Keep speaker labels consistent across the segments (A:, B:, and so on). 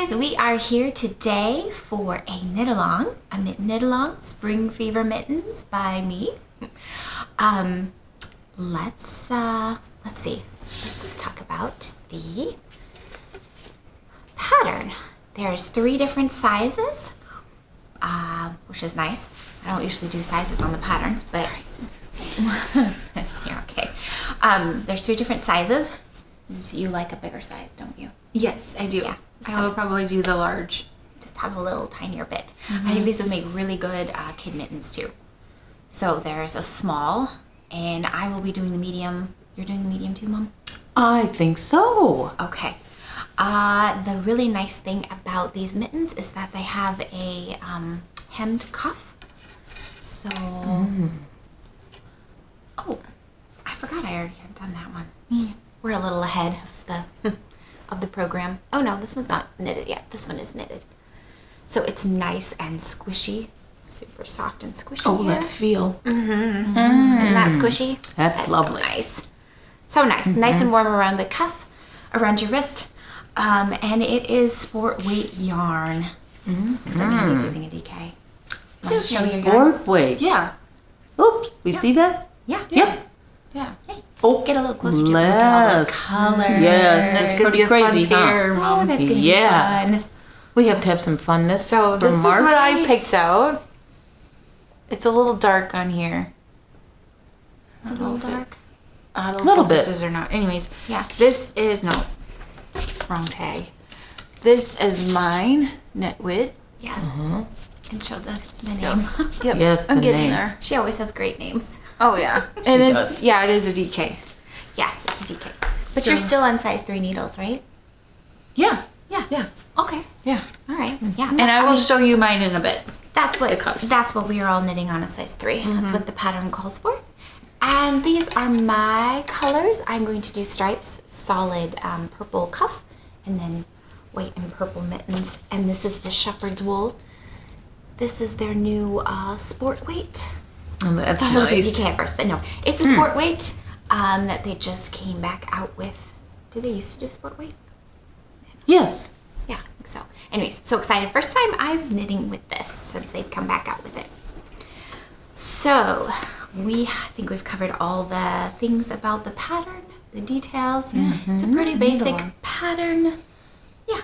A: guys, we are here today for a knit-along, knit-along, Spring Fever Mittens by me. Let's see. Let's talk about the pattern. There's 3 different sizes, which is nice. I don't usually do sizes on the patterns, but you're okay. There's 3 different sizes. You like a bigger size, don't you?
B: Yes, I do.
A: Yeah.
B: I will probably do the large.
A: Just have a little tinier bit. I think these would make really good kid mittens too. So there's a small, and I will be doing the medium. You're doing the medium too, Mom?
C: I think so.
A: Okay. The really nice thing about these mittens is that they have a hemmed cuff. So, oh, I forgot I already had done that one. Yeah. We're a little ahead of the program. Oh no, this one's not knitted yet. This one is knitted. So it's nice and squishy, super soft and squishy.
C: Oh,
A: here.
C: let's feel.
A: Isn't that squishy?
C: That's lovely.
A: So nice. So nice. Nice and warm around the cuff, around your wrist. And it is sport weight yarn. Because Mandy's using a DK. Want to show your yarn?
C: Sport weight.
B: Yeah.
C: Oops, we see that?
A: Yeah.
C: Yep.
B: Yeah.
A: Hey,
C: Oh,
A: get a little closer to it. Look at all those
C: yes.
A: colors.
C: Yes, that's
B: It's gonna
C: pretty
B: be a fun
C: crazy,
B: pair,
C: huh?
A: Oh, that's gonna
C: Yeah.
A: be fun.
C: We have to have some funness.
B: So
C: for
B: this is
C: March.
B: what I picked out. It's a little dark on here.
A: It's a little dark.
B: I don't
C: Little
B: know if
C: bit.
B: this is or not. Anyways,
A: Yeah.
B: this is wrong tag. This is mine, Knit Wit.
A: Yes. And show the name.
B: Yep.
C: Yes,
B: I'm
C: the
B: getting
C: name.
B: there.
A: She always has great names.
B: Oh yeah, and
C: does.
B: it is a DK.
A: Yes, it's a DK. But
B: So-
A: you're still on size 3 needles, right?
B: Yeah.
A: Yeah.
B: Yeah.
A: Okay.
B: Yeah.
A: All right. Yeah.
B: And I will show you mine in a bit.
A: That's what
B: the cuffs.
A: That's what we are all knitting on a size 3. That's what the pattern calls for. And these are my colors. I'm going to do stripes, solid purple cuff, and then white and purple mittens. And this is the shepherd's wool. This is their new sport weight.
C: Oh, that's
A: I thought it was a
C: nice.
A: DK at first, but no, it's a sport weight that they just came back out with. Did they used to do sport weight?
C: Yes.
A: Yeah, I think so. Anyways, so excited. First time I'm knitting with this since they've come back out with it. So I think we've covered all the things about the pattern, the details. It's a pretty basic pattern. Yeah,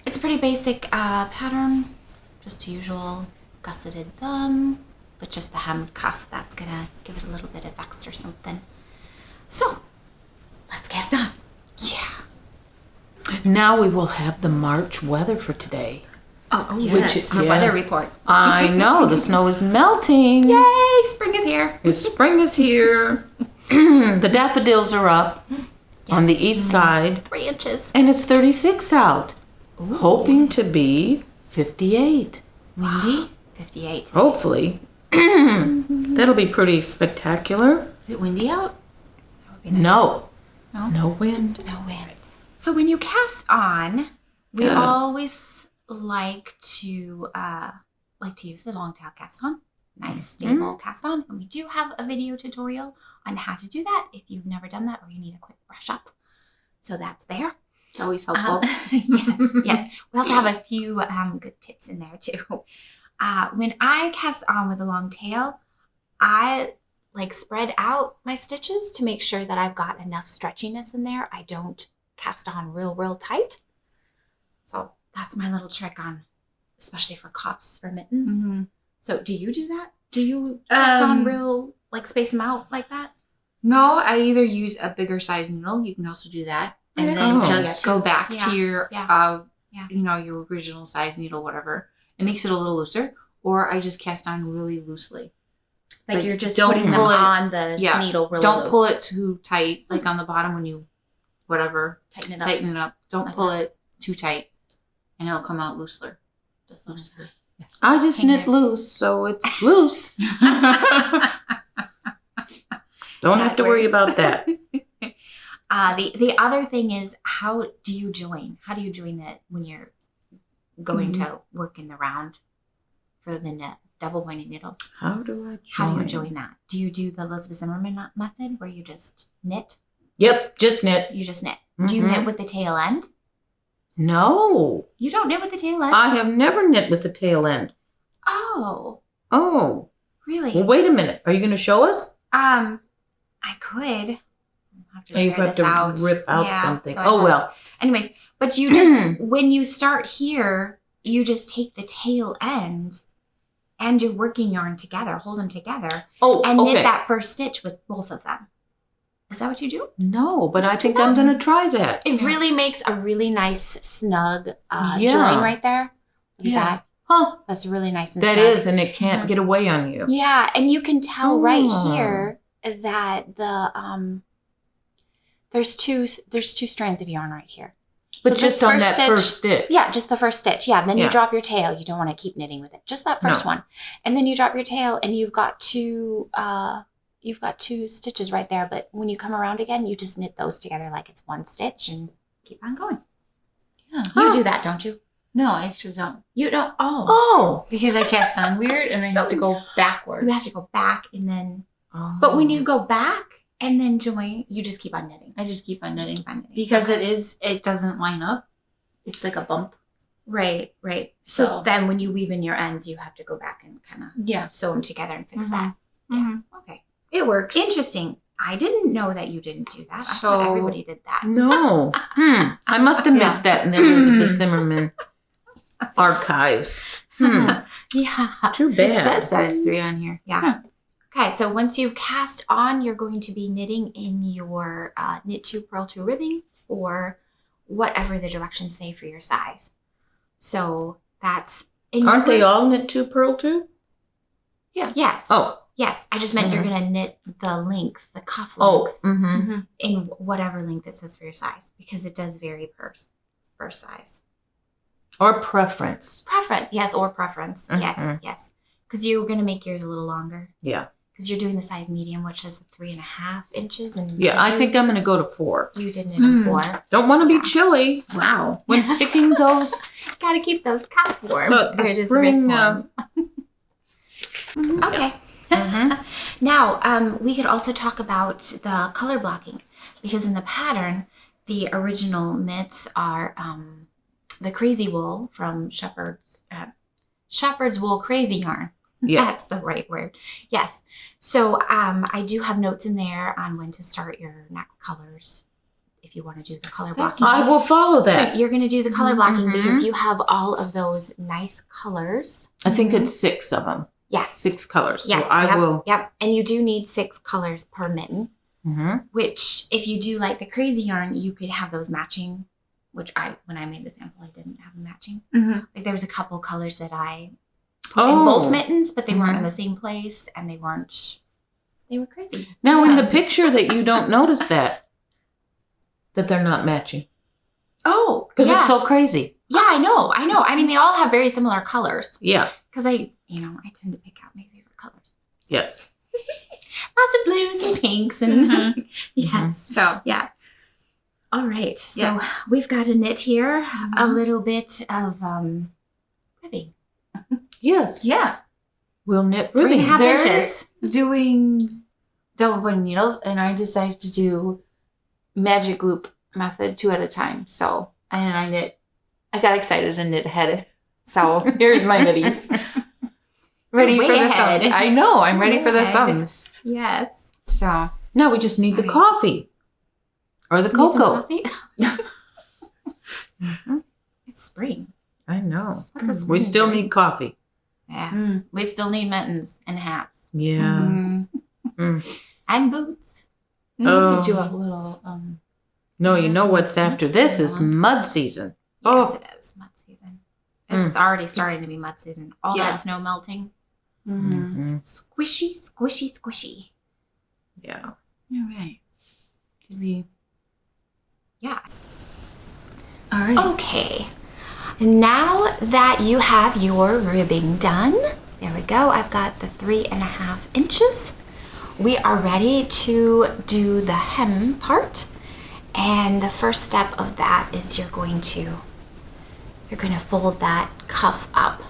A: it's a pretty basic pattern. Just usual gusseted thumb, but just the hemmed cuff. That's gonna give it a little bit of extra something. So let's cast on.
B: Yeah.
C: Now we will have the March weather for today.
A: Oh,
C: Which is-
A: our
C: yeah.
A: weather report.
C: I know, the snow is melting.
A: Yay, spring is here.
C: Spring is here. The daffodils are up on the east side.
A: 3 inches.
C: And it's 36 out. Hoping to be 58.
A: Windy? 58.
C: Hopefully. That'll be pretty spectacular.
B: Is it windy out?
C: No.
B: No?
C: No wind.
A: No wind. So when you cast on, we always like to use the long tail cast on. Nice, stable cast on. And we do have a video tutorial on how to do that if you've never done that or you need a quick brush up. So that's there.
B: It's always helpful.
A: Yes. We also have a few good tips in there too. When I cast on with a long tail, I spread out my stitches to make sure that I've got enough stretchiness in there. I don't cast on real tight. So that's my little trick on, especially for cuffs, for mittens. So do you do that? Do you cast on real, space them out like that?
B: No, I either use a bigger size needle. You can also do that. And then just go back to your, your original size needle, whatever. It makes it a little looser. Or I just cast on really loosely.
A: Like you're just
B: don't
A: putting them
B: pull it-
A: on the needle really
B: Don't
A: loose.
B: pull it too tight, like on the bottom when you,
A: Tighten it up.
B: tighten it up. Don't
A: Snug
B: pull it too tight. And it'll come out looser.
A: Just looser.
B: Yes.
C: I just
A: Hang
C: knit
A: there.
C: loose, so it's loose. Don't have to worry about that.
A: The other thing is, how do you join? How do you join that when you're going to work in the round for the double pointed needles?
C: How do I join?
A: How do you join that? Do you do the Elizabeth Zimmerman method where you just knit?
C: Yep, just knit.
A: You just knit. Do you knit with the tail end?
C: No.
A: You don't knit with the tail end?
C: I have never knit with the tail end.
A: Oh.
C: Oh.
A: Really?
C: Well, wait a minute. Are you going to show us?
A: I could. I'll have to
C: you
A: tear
C: have
A: this
C: to
A: out.
C: rip out something.
A: So
C: well.
A: Anyways, but you just, when you start here, you just take the tail end and your working yarn together, hold them together, and knit that first stitch with both of them. Is that what you do?
C: No, but I think I'm going to try that.
A: It really makes a really nice snug join right there. Look at that.
C: Huh.
A: That's really nice and
C: snug.
A: That
C: is, and it can't get away on you.
A: Yeah, and you can tell right here that the there's two strands of yarn right here.
C: But so just on that first stitch.
A: Yeah, just the first stitch. Yeah, and then you drop your tail. You don't want to keep knitting with it. Just that first one. And then you drop your tail and you've got two stitches right there, but when you come around again, you just knit those together like it's one stitch and keep on going. Yeah. You do that, don't you?
B: No, I actually don't.
A: You don't?
C: Oh.
B: Because I cast on weird and I have to go backwards.
A: You have to go back and then... Oh. But when you go back and then join, you just keep on knitting.
B: I just keep on knitting. Because it doesn't line up. It's like a bump.
A: Right. So then when you weave in your ends, you have to go back and kind of sew them together and fix that. Yeah. Okay. It works. Interesting. I didn't know that you didn't do that. I thought everybody did that.
C: No. I must have missed that in the Elizabeth Zimmerman archives.
A: Yeah.
C: Too bad.
B: It says size 3 on here.
A: Yeah. Okay, so once you've cast on, you're going to be knitting in your knit 2, purl 2 ribbing for whatever the directions say for your size. So that's...
C: Aren't they all knit 2, purl 2?
A: Yeah. Yes.
C: Oh.
A: Yes, I just meant you're going to knit the length, the cuff length, in whatever length it says for your size, because it does vary per size.
C: Or preference.
A: Yes, or preference. Yes. Because you're going to make yours a little longer.
C: Yeah.
A: Because you're doing the size medium, which is 3.5 inches. And
C: I think I'm going to go to 4.
A: You did knit in 4.
C: Don't want to be chilly.
A: Wow.
C: When picking those.
A: Got to keep those cuffs warm.
C: The spring.
A: Okay. Now, we could also talk about the color blocking, because in the pattern, the original mitts are the crazy wool from Shepherd's Wool Crazy Yarn. Yeah. That's the right word. Yes. So I do have notes in there on when to start your next colors if you want to do the color blocking.
C: I will follow that.
A: So you're going to do the color blocking because you have all of those nice colors.
C: I think it's 6 of them.
A: Yes.
C: 6 colors.
A: Yes.
C: So I will.
A: Yep. And you do need 6 colors per mitten, which if you do like the crazy yarn, you could have those matching, which when I made the sample, I didn't have them matching. Like there was a couple colors that I put in both mittens, but they weren't in the same place and they were crazy.
C: Now in the picture that you don't notice that they're not matching.
A: Oh.
C: Because it's so crazy.
A: Yeah, I know. I mean, they all have very similar colors.
C: Yeah.
A: Because I tend to pick out my favorite colors.
C: Yes.
A: Lots of blues and pinks and yes. So yeah. All right. So we've got to knit here a little bit of ribbing.
C: Yes.
B: Yeah.
C: We'll knit ribbing.
A: 3.5 inches.
B: Doing double pointed needles, and I decided to do magic loop method 2 at a time. So I got excited and knit ahead. So here's my middies. Ready for the thumbs. I know. I'm ready for the thumbs.
A: Yes.
B: So
C: now we just need the coffee. Or the cocoa.
A: It's spring.
C: I know.
A: We
C: still need coffee.
A: Yes. We still need mittens and hats.
C: Yes.
A: And boots.
B: We could do a little...
C: No, you know what's after this is mud season.
A: Yes, it is mud season. It's already starting to be mud season. All that snow melting. Squishy, squishy, squishy.
C: Yeah.
B: All right. Did we...
A: Yeah.
B: All right.
A: Okay. Now that you have your ribbing done, there we go. I've got the 3.5 inches. We are ready to do the hem part. And the first step of that is you're going to fold that cuff up.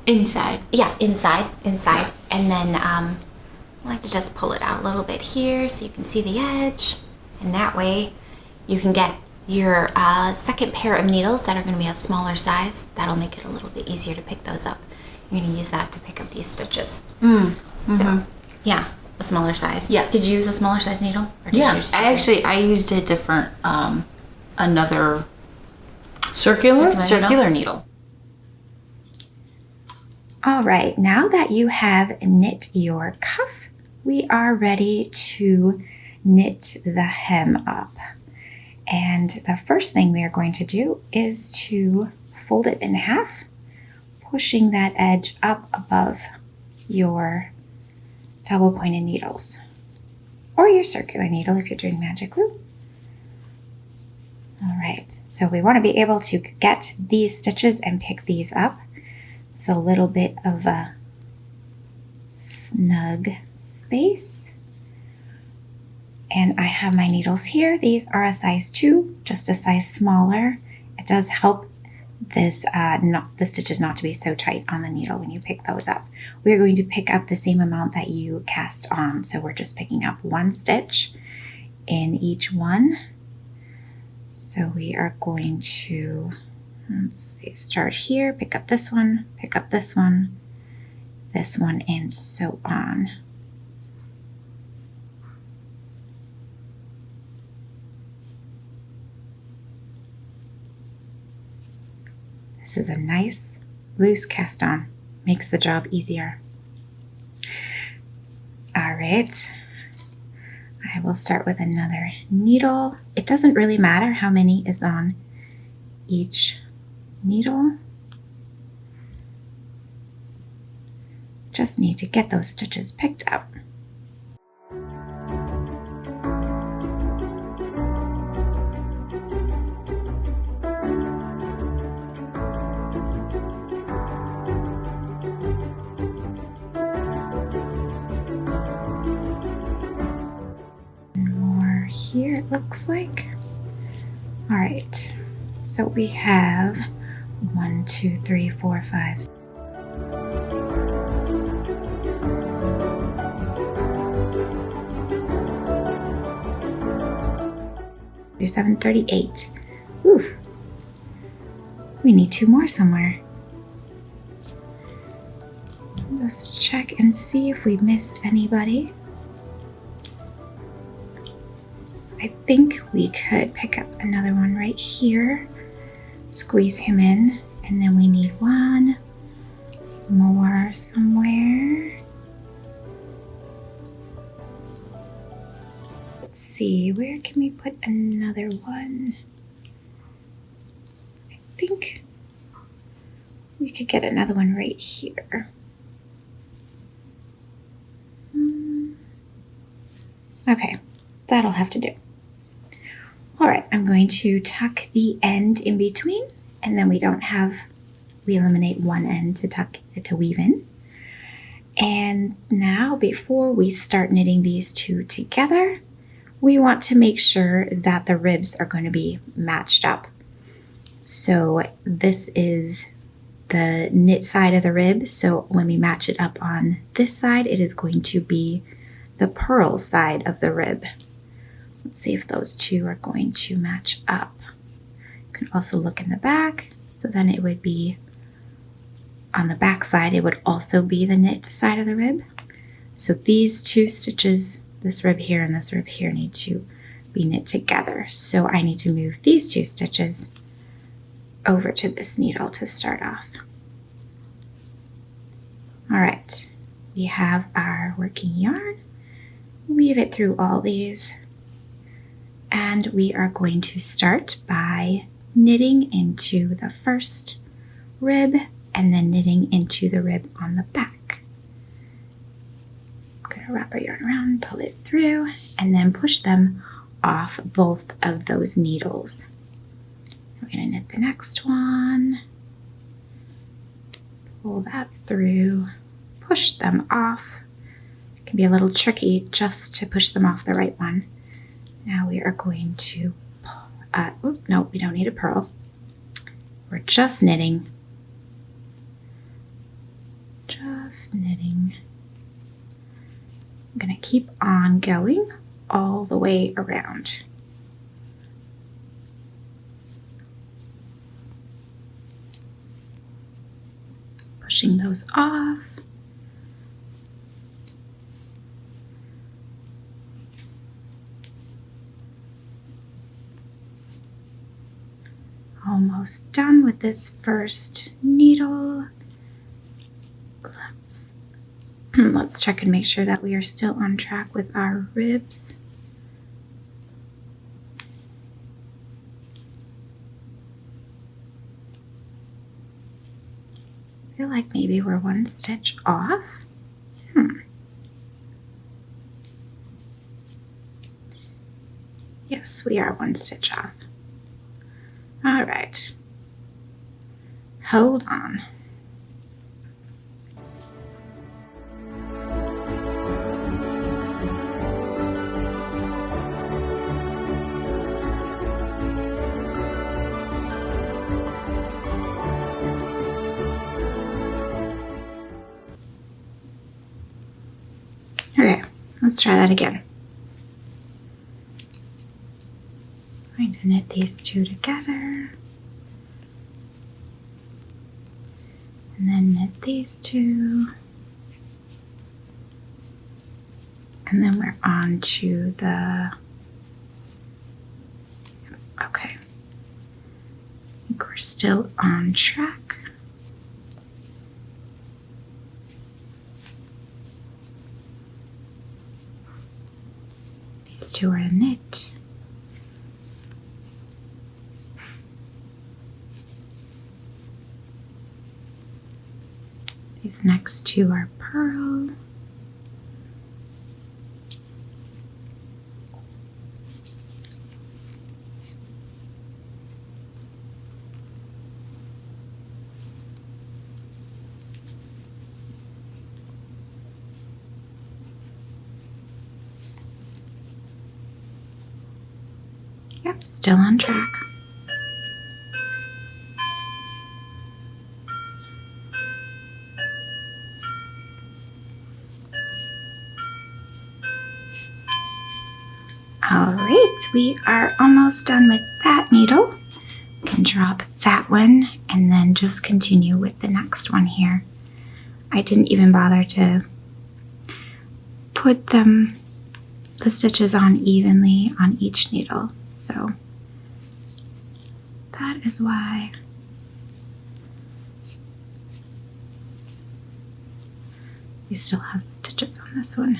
B: Inside.
A: Yeah, inside. Yeah. And then I like to just pull it out a little bit here so you can see the edge. And that way you can get your second pair of needles that are going to be a smaller size, that'll make it a little bit easier to pick those up. You're going to use that to pick up these stitches. So, yeah, a smaller size.
B: Yeah.
A: Did you use a smaller size needle? Or did
B: Yeah,
A: you
B: I used a different, another
C: Circular
B: needle.
A: All right, now that you have knit your cuff, we are ready to knit the hem up. And the first thing we are going to do is to fold it in half, pushing that edge up above your double pointed needles, or your circular needle if you're doing magic glue. All right, so we want to be able to get these stitches and pick these up. It's a little bit of a snug space. And I have my needles here. These are a size 2, just a size smaller. It does help this the stitches not to be so tight on the needle when you pick those up. We're going to pick up the same amount that you cast on. So we're just picking up 1 stitch in each one. So we are going to, let's see, start here, pick up this one, and so on. This is a nice loose cast on, makes the job easier. All right, I will start with another needle. It doesn't really matter how many is on each needle. Just need to get those stitches picked up. More here, it looks like. All right, so we have 1, 2, 3, 4, 5. 37, 38. Ooh, we need 2 more somewhere. Just check and see if we missed anybody. I think we could pick up another one right here, squeeze him in, and then we need 1 more somewhere. Let's see, where can we put another one? I think we could get another one right here. Okay, that'll have to do. All right, I'm going to tuck the end in between, and then we eliminate one end to weave in. And now, before we start knitting these 2 together, we want to make sure that the ribs are going to be matched up. So this is the knit side of the rib. So when we match it up on this side, it is going to be the purl side of the rib. Let's see if those 2 are going to match up. You can also look in the back. So then it would be on the back side, it would also be the knit side of the rib. So these 2 stitches, this rib here and this rib here, need to be knit together. So I need to move these 2 stitches over to this needle to start off. All right, we have our working yarn. Weave it through all these. And we are going to start by knitting into the first rib and then knitting into the rib on the back. I'm going to wrap our yarn around, pull it through, and then push them off both of those needles. We're going to knit the next one, pull that through, push them off. It can be a little tricky just to push them off the right one. Now we are going to, no, we don't need a purl. We're just knitting. Just knitting. I'm going to keep on going all the way around. pushing those off. Almost done with this first needle. Let's check and make sure that we are still on track with our ribs. I feel like maybe we're one stitch off. Yes, we are one stitch off. All right. Hold on. Okay, let's try that again. I'm going to knit these two together. And then knit these two. And then we're on to the, okay. I think we're still on track. These two are knit. These next two are purl. Yep, still on track. All right, we are almost done with that needle. We can drop that one and then just continue with the next one here. I didn't even bother to put the stitches on evenly on each needle, so that is why we still have stitches on this one.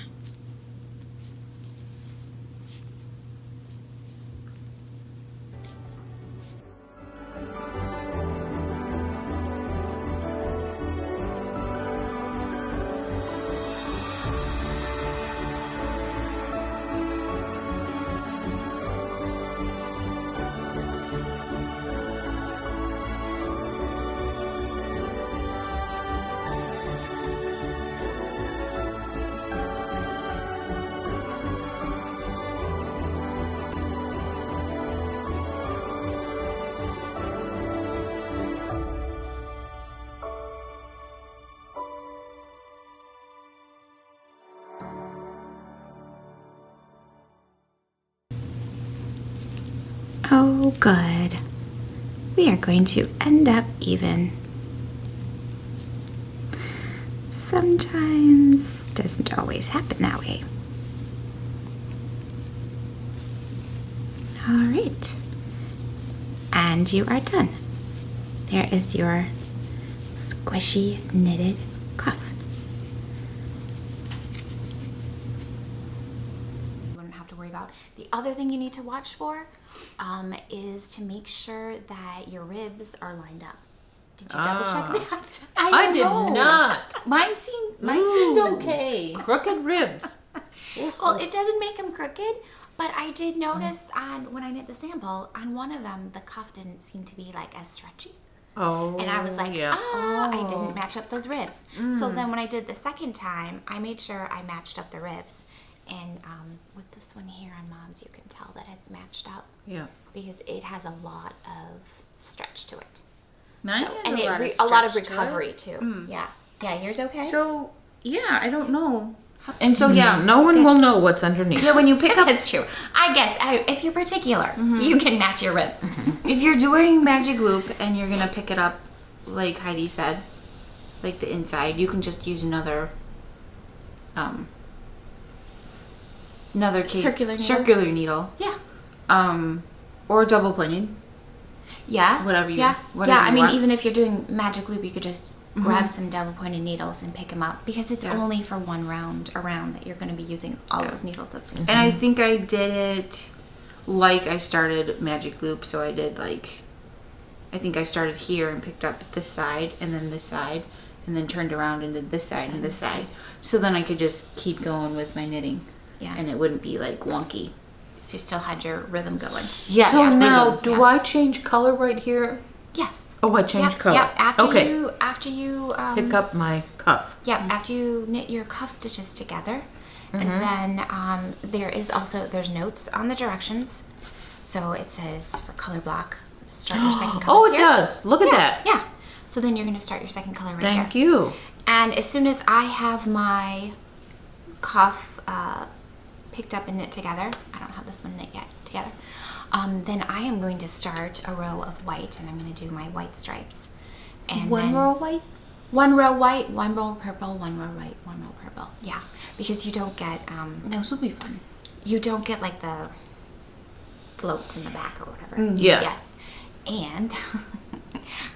A: Oh, good. We are going to end up even. Sometimes doesn't always happen that way. All right. And you are done. There is your squishy knitted cuff. You wouldn't have to worry about. The other thing you need to watch for is to make sure that your ribs are lined up. Did you double check that?
C: I did not.
B: Mine seemed okay.
C: Crooked ribs.
A: Well, it doesn't make them crooked, but I did notice when I knit the sample, on one of them, the cuff didn't seem to be like as stretchy.
C: Oh,
A: and I was like,
C: yeah.
A: I didn't match up those ribs. So then when I did the second time, I made sure I matched up the ribs. And with this one here on Mom's, you can tell that it's matched up.
C: Yeah.
A: Because it has a lot of stretch to it.
B: Mine has
A: a lot of recovery too. Yeah. Yeah, yours okay?
B: So, yeah, I don't know. And so, yeah.
C: No one will know what's underneath.
B: Yeah, when you pick up...
A: That's true. I guess if you're particular, you can match your ribs.
B: If you're doing magic loop and you're going to pick it up, like Heidi said, like the inside, you can just use another circular needle.
A: Yeah.
B: Or double pointed.
A: Yeah.
B: Whatever you
A: Yeah.
B: whatever
A: Yeah.
B: you
A: I mean,
B: want.
A: even if you're doing magic loop, you could just grab some double pointed needles and pick them up because it's only for one round around that you're going to be using all those needles at the same time.
B: And I think I did it like I started magic loop, so I did like, I think I started here and picked up this side and then this side and then turned around and did this side and this side. So then I could just keep going with my knitting.
A: Yeah.
B: And it wouldn't be like wonky.
A: So you still had your rhythm going.
B: Yes.
C: So now,
B: rhythm.
C: do I change color right here?
A: Yes.
C: Oh, I change color.
A: Yeah. After you
C: pick up my cuff.
A: Yeah. After you knit your cuff stitches together, and then there's notes on the directions. So it says for color block, start your second color.
C: Oh, it
A: here.
C: does. Look at that.
A: Yeah. So then you're going to start your second color right there.
C: Thank you.
A: And as soon as I have my cuff picked up and knit together, I don't have this one knit yet together, then I am going to start a row of white, and I'm going to do my white stripes. And
B: One row white?
A: One row white, one row purple, one row white, one row purple. Yeah, because you don't get
B: Those will be fun.
A: you don't get like the floats in the back or whatever.
C: Yeah.
A: Yes. And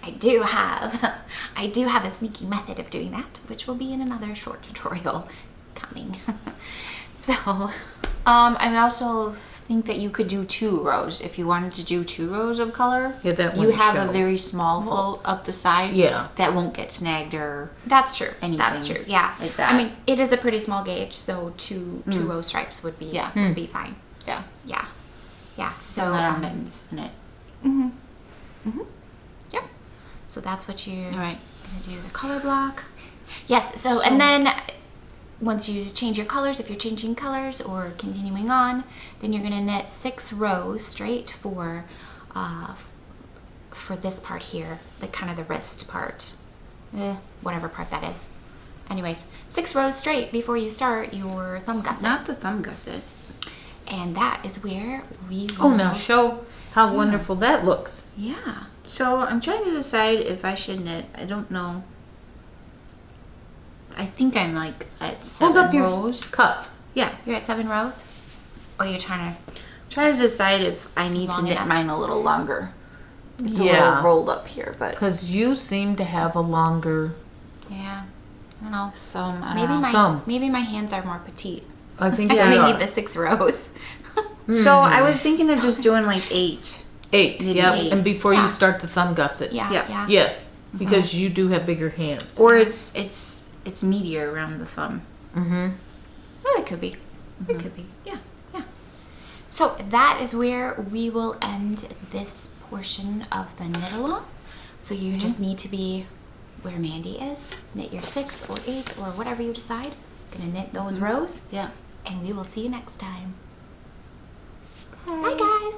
A: I do have a sneaky method of doing that, which will be in another short tutorial coming. So,
B: I also think that you could do 2 rows. If you wanted to do 2 rows of color,
C: Yeah, that
B: you
C: wouldn't
B: have
C: show.
B: a very small float up the side.
C: Yeah.
B: That won't get snagged or
A: that's true.
B: anything
A: That's true. Yeah.
B: like that.
A: I mean, it is a pretty small gauge, so two row stripes would be would be fine.
B: yeah.
A: Yeah. Yeah. So
B: So then I'm mittens in it.
A: Yep. So that's what you're
B: All right.
A: gonna do, the color block. Yes. So and then once you change your colors, if you're changing colors or continuing on, then you're gonna knit 6 rows straight for this part here, the kind of the wrist part, whatever part that is. Anyways, 6 rows straight before you start your thumb gusset.
B: Not the thumb gusset.
A: And that is where we will...
C: Oh, now show how wonderful that looks.
A: Yeah.
B: So I'm trying to decide if I should knit. I don't know. I think I'm like at 7
C: Hold up your
B: rows.
C: cuff.
B: Yeah.
A: You're at 7 rows? Or you're trying to...
B: Trying to decide if I need to
A: long
B: knit
A: enough.
B: mine a little longer. It's a
C: Yeah.
B: little rolled up here, but
C: Because you seem to have a longer
A: Yeah. I don't know.
B: thumb. I
A: Maybe
B: don't know.
C: thumb.
A: maybe my hands are more petite.
C: I think
A: I
C: they
A: only
C: are.
A: need the 6 rows.
B: So I was thinking of just doing like 8.
C: 8,
B: Maybe
C: yep.
B: 8.
C: And before
A: Yeah.
C: you start the thumb gusset.
A: Yeah.
B: Yep.
A: Yeah.
C: Yes, because you do have bigger hands.
B: Or it's meatier around the thumb.
C: Mm-hmm.
A: Well, it could be. It could be. Yeah. Yeah. So that is where we will end this portion of the knit along. So you just need to be where Mandy is. Knit your 6 or 8 or whatever you decide. Gonna knit those rows.
B: Yeah.
A: And we will see you next time. Bye guys.